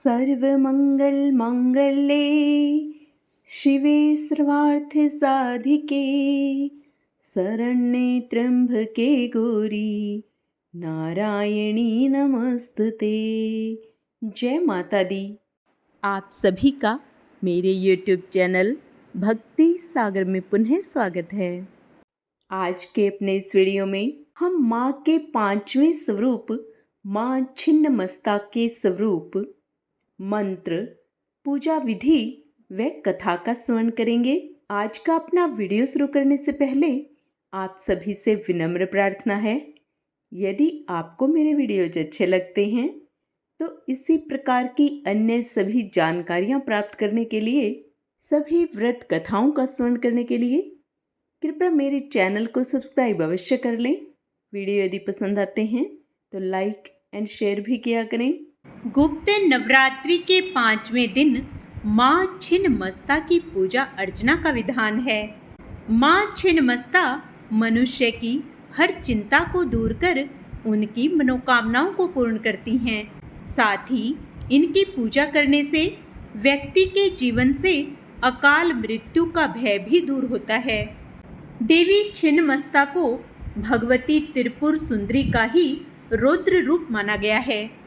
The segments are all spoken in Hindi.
सर्वमङ्गलमाङ्गल्ये शिवे सर्वार्थसाधिके शरण्ये त्र्यम्बके गौरी नारायणी नमस्तुते। जय माता दी। आप सभी का मेरे YouTube चैनल भक्ति सागर में पुनः स्वागत है। आज के अपने इस वीडियो में हम माँ के 5वें स्वरूप माँ छिन्नमस्ता के स्वरूप, मंत्र, पूजा विधि व कथा का श्रवण करेंगे। आज का अपना वीडियो शुरू करने से पहले आप सभी से विनम्र प्रार्थना है, यदि आपको मेरे वीडियोज अच्छे लगते हैं तो इसी प्रकार की अन्य सभी जानकारियां प्राप्त करने के लिए, सभी व्रत कथाओं का श्रवण करने के लिए कृपया मेरे चैनल को सब्सक्राइब अवश्य कर लें। वीडियो यदि पसंद आते हैं तो लाइक एंड शेयर भी किया करें। गुप्त नवरात्रि के 5वें दिन माँ छिन्नमस्ता की पूजा अर्चना का विधान है। माँ छिन्नमस्ता मनुष्य की हर चिंता को दूर कर उनकी मनोकामनाओं को पूर्ण करती हैं। साथ ही इनकी पूजा करने से व्यक्ति के जीवन से अकाल मृत्यु का भय भी दूर होता है। देवी छिन्नमस्ता को भगवती त्रिपुर सुंदरी का ही रौद्र रूप माना गया है।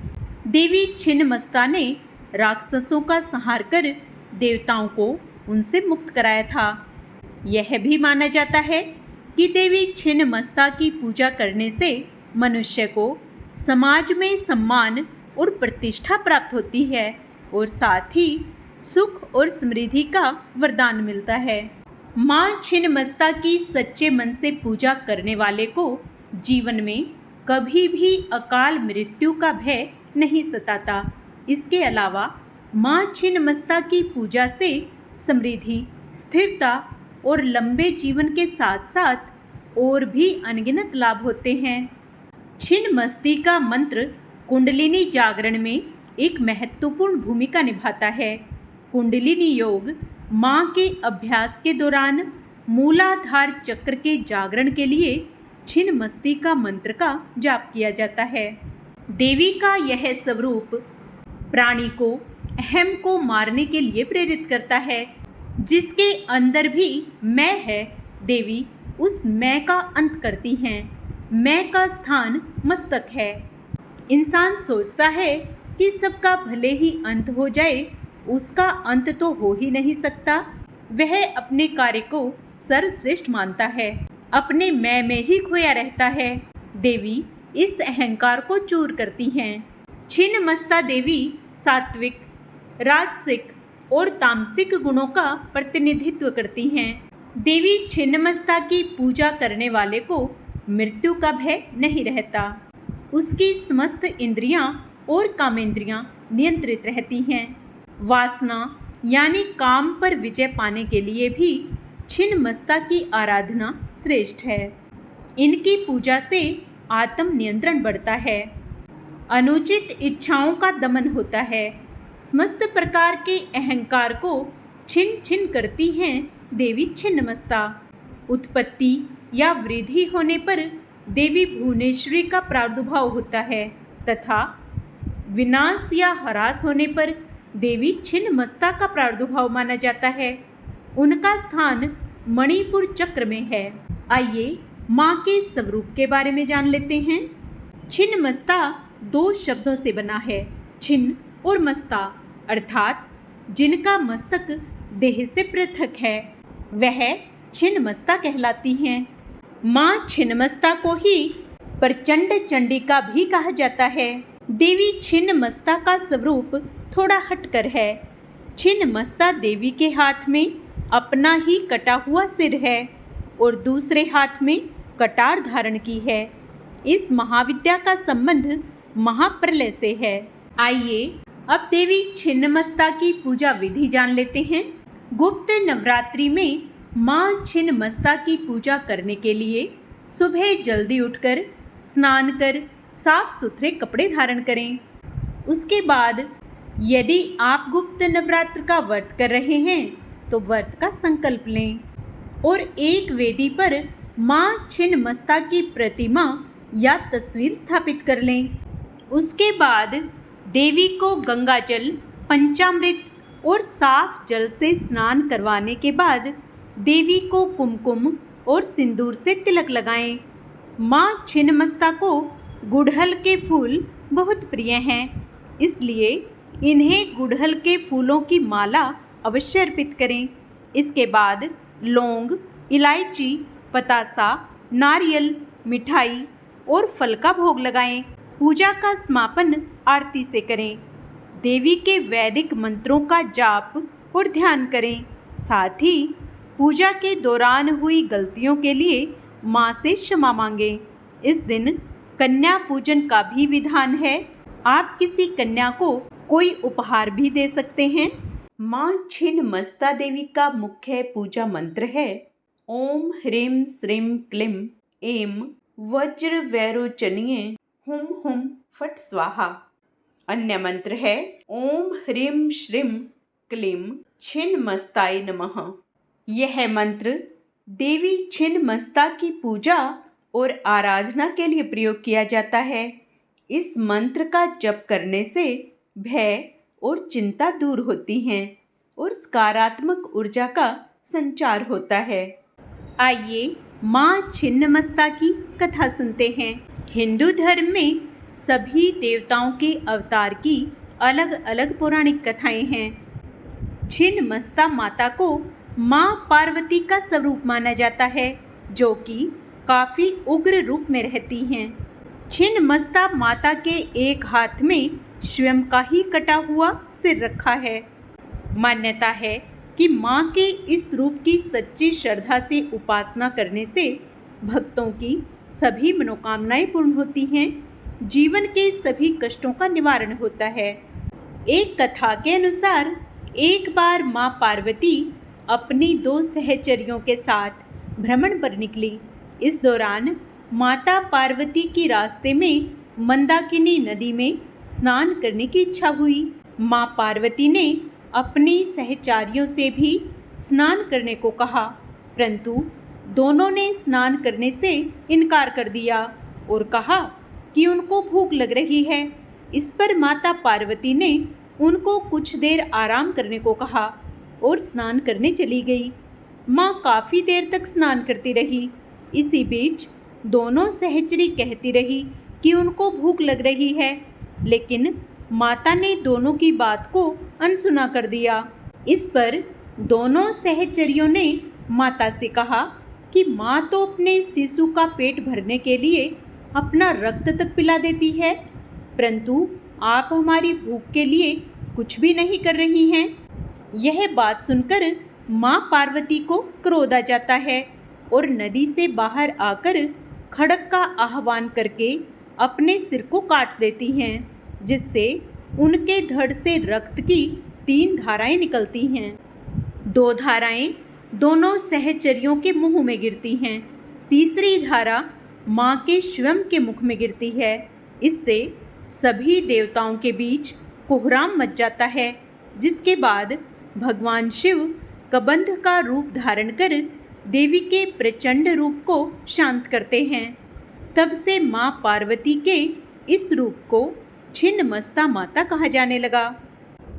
देवी छिन्नमस्ता ने राक्षसों का संहार कर देवताओं को उनसे मुक्त कराया था। यह भी माना जाता है कि देवी छिन्नमस्ता की पूजा करने से मनुष्य को समाज में सम्मान और प्रतिष्ठा प्राप्त होती है और साथ ही सुख और समृद्धि का वरदान मिलता है। माँ छिन्नमस्ता की सच्चे मन से पूजा करने वाले को जीवन में कभी भी अकाल मृत्यु का भय नहीं सताता। इसके अलावा माँ छिन्नमस्ता की पूजा से समृद्धि, स्थिरता और लंबे जीवन के साथ साथ और भी अनगिनत लाभ होते हैं। छिन्नमस्ती का मंत्र कुंडलिनी जागरण में एक महत्वपूर्ण भूमिका निभाता है। कुंडलिनी योग माँ के अभ्यास के दौरान मूलाधार चक्र के जागरण के लिए छिन्नमस्ती का मंत्र का जाप किया जाता है। देवी का यह स्वरूप प्राणी को अहम को मारने के लिए प्रेरित करता है। जिसके अंदर भी मैं है, देवी उस मैं का अंत करती हैं। मैं का स्थान मस्तक है। इंसान सोचता है कि सबका भले ही अंत हो जाए, उसका अंत तो हो ही नहीं सकता। वह अपने कार्य को सर्वश्रेष्ठ मानता है, अपने मैं में ही खोया रहता है। देवी इस अहंकार को चूर करती हैं। छिन्नमस्ता देवी सात्विक, राजसिक और तामसिक गुणों का प्रतिनिधित्व करती हैं। देवी छिन्नमस्ता की पूजा करने वाले को मृत्यु का भय नहीं रहता। उसकी समस्त इंद्रियां और कामेंद्रियां नियंत्रित रहती हैं। वासना यानी काम पर विजय पाने के लिए भी छिन्नमस्ता की आराधना श्रेष्ठ है। इनकी पूजा से आत्म नियंत्रण बढ़ता है, अनुचित इच्छाओं का दमन होता है, समस्त प्रकार के अहंकार को छिन्न छिन्न करती हैं देवी छिन्नमस्ता। उत्पत्ति या वृद्धि होने पर देवी भुवनेश्वरी का प्रादुर्भाव होता है तथा विनाश या ह्रास होने पर देवी छिन्नमस्ता का प्रादुर्भाव माना जाता है। उनका स्थान मणिपुर चक्र में है। आइए माँ के स्वरूप के बारे में जान लेते हैं। छिन्नमस्ता 2 शब्दों से बना है, छिन्न और मस्ता, अर्थात जिनका मस्तक देह से पृथक है वह छिन्नमस्ता कहलाती हैं। माँ छिन्नमस्ता को ही प्रचंड चंडिका भी कहा जाता है। देवी छिन्नमस्ता का स्वरूप थोड़ा हटकर है। छिन्नमस्ता देवी के हाथ में अपना ही कटा हुआ सिर है और दूसरे हाथ में कटार धारण की है। इस महाविद्या का संबंध महाप्रलय से है। आइए अब देवी छिन्नमस्ता की पूजा विधि जान लेते हैं। गुप्त नवरात्रि में माँ छिन्नमस्ता की पूजा करने के लिए सुबह जल्दी उठकर स्नान कर साफ सुथरे कपड़े धारण करें। उसके बाद यदि आप गुप्त नवरात्र का व्रत कर रहे हैं तो व्रत का संकल्प लें और एक वेदी पर माँ छिन्नमस्ता की प्रतिमा या तस्वीर स्थापित कर लें। उसके बाद देवी को गंगा जल, पंचामृत और साफ जल से स्नान करवाने के बाद देवी को कुमकुम और सिंदूर से तिलक लगाएं। माँ छिन्नमस्ता को गुड़हल के फूल बहुत प्रिय हैं, इसलिए इन्हें गुड़हल के फूलों की माला अवश्य अर्पित करें। इसके बाद लौंग, इलायची, पतासा, नारियल, मिठाई और फल का भोग लगाएं। पूजा का समापन आरती से करें। देवी के वैदिक मंत्रों का जाप और ध्यान करें। साथ ही पूजा के दौरान हुई गलतियों के लिए माँ से क्षमा मांगें। इस दिन कन्या पूजन का भी विधान है। आप किसी कन्या को कोई उपहार भी दे सकते हैं। माँ छिन्नमस्ता देवी का मुख्य पूजा मंत्र है ओम ह्रीं श्रीं क्लीं ऐं वज्र वैरोचनीय हुम हुम फट स्वाहा। अन्य मंत्र है ओम ह्रीं श्रीं क्लीं छिन्नमस्ताय नमः। यह मंत्र देवी छिन्नमस्ता की पूजा और आराधना के लिए प्रयोग किया जाता है। इस मंत्र का जप करने से भय और चिंता दूर होती हैं और सकारात्मक ऊर्जा का संचार होता है। आइए माँ छिन्नमस्ता की कथा सुनते हैं। हिंदू धर्म में सभी देवताओं के अवतार की अलग अलग पौराणिक कथाएं हैं। छिन्नमस्ता माता को माँ पार्वती का स्वरूप माना जाता है, जो कि काफी उग्र रूप में रहती हैं। छिन्नमस्ता माता के एक हाथ में स्वयं का ही कटा हुआ सिर रखा है। मान्यता है कि माँ के इस रूप की सच्ची श्रद्धा से उपासना करने से भक्तों की सभी मनोकामनाएं पूर्ण होती हैं, जीवन के सभी कष्टों का निवारण होता है। एक कथा के अनुसार एक बार माँ पार्वती अपनी 2 सहचरियों के साथ भ्रमण पर निकली। इस दौरान माता पार्वती की रास्ते में मंदाकिनी नदी में स्नान करने की इच्छा हुई। माँ पार्वती ने अपनी सहचारियों से भी स्नान करने को कहा, परंतु दोनों ने स्नान करने से इनकार कर दिया और कहा कि उनको भूख लग रही है। इस पर माता पार्वती ने उनको कुछ देर आराम करने को कहा और स्नान करने चली गई। माँ काफ़ी देर तक स्नान करती रही। इसी बीच दोनों सहचरी कहती रही कि उनको भूख लग रही है, लेकिन माता ने दोनों की बात को अनसुना कर दिया। इस पर दोनों सहचरियों ने माता से कहा कि माँ तो अपने शिशु का पेट भरने के लिए अपना रक्त तक पिला देती है, परंतु आप हमारी भूख के लिए कुछ भी नहीं कर रही हैं। यह बात सुनकर माँ पार्वती को क्रोध आ जाता है और नदी से बाहर आकर खड्ग का आह्वान करके अपने सिर को काट देती हैं, जिससे उनके धड़ से रक्त की 3 धाराएं निकलती हैं। 2 धाराएं दोनों सहचरियों के मुंह में गिरती हैं। तीसरी धारा माँ के स्वयं के मुख में गिरती है। इससे सभी देवताओं के बीच कोहराम मच जाता है, जिसके बाद भगवान शिव कबंध का रूप धारण कर देवी के प्रचंड रूप को शांत करते हैं। तब से माँ पार्वती के इस रूप को छिन्नमस्ता माता कहा जाने लगा।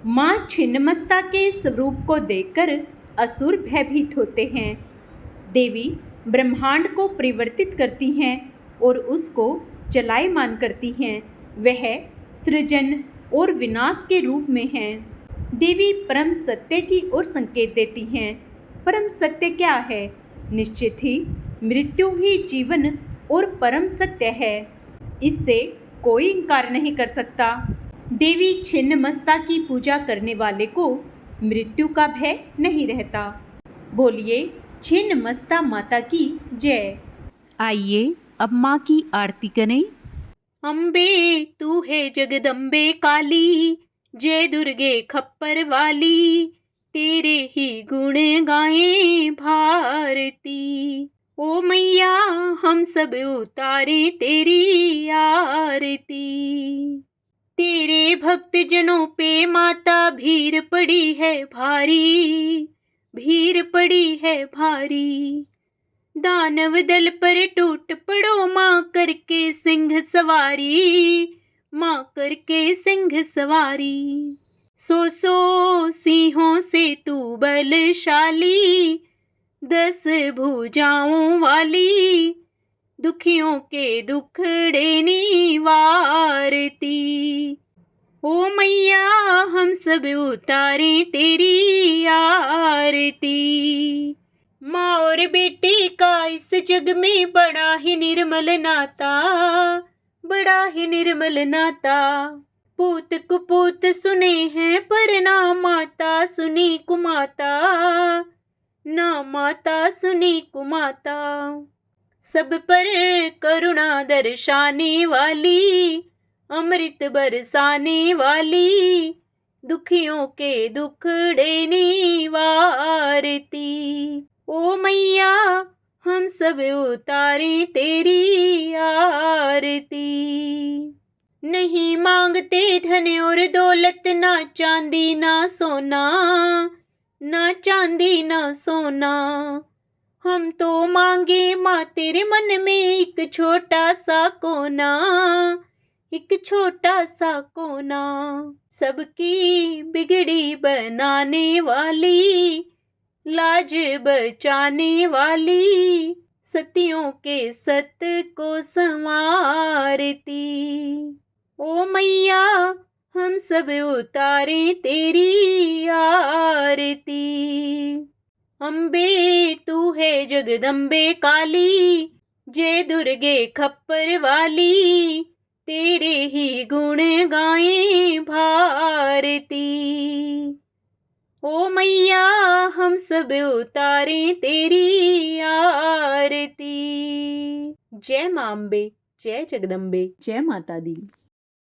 माँ छिन्नमस्ता के इस रूप को देखकर असुर भयभीत होते हैं। देवी ब्रह्मांड को परिवर्तित करती हैं और उसको चलायमान करती हैं। वह सृजन और विनाश के रूप में हैं। देवी परम सत्य की ओर संकेत देती हैं। परम सत्य क्या है? निश्चित ही मृत्यु ही जीवन और परम सत्य है। इससे कोई इनकार नहीं कर सकता। देवी छिन्नमस्ता की पूजा करने वाले को मृत्यु का भय नहीं रहता। बोलिए छिन्नमस्ता माता की जय। आइए अब माँ की आरती करें। अम्बे तू है जगदम्बे काली, जय दुर्गे खप्पर वाली, तेरे ही गुण गाएं भारती। ओ मैया हम सब उतारे तेरी आरती। तेरे भक्त जनों पे माता भीड़ पड़ी है भारी, भीड़ पड़ी है भारी। दानव दल पर टूट पड़ो माँ करके सिंह सवारी, माँ करके सिंह सवारी। सौ सिंहों से तू बलशाली, 10 भुजाओं वाली, दुखियों के दुखड़े निवारती। ओ मैया हम सब उतारे तेरी आरती। माँ और बेटी का इस जग में बड़ा ही निर्मल नाता, बड़ा ही निर्मल नाता। पूत कुपूत सुने हैं पर ना माता सुनी कुमाता, ना माता सुनी कुमाता। सब पर करुणा दर्शाने वाली, अमृत बरसाने वाली, दुखियों के दुखड़े निवारती। ओ मैया हम सब उतारे तेरी आरती। नहीं मांगते धन और दौलत, ना चांदी ना सोना, ना चांदी ना सोना। हम तो मांगे माँ तेरे मन में एक छोटा सा कोना, एक छोटा सा कोना। सबकी बिगड़ी बनाने वाली, लाज बचाने वाली, सतियों के सत को संवारती। ओ मैया हम सब उतारे तेरी आरती। अम्बे तू है जगदम्बे काली, जय दुर्गे खप्पर वाली, तेरे ही गुण गाएं भारती। ओ मैया हम सब उतारे तेरी आरती। जय मां अम्बे, जय जगदम्बे, जय माता दी।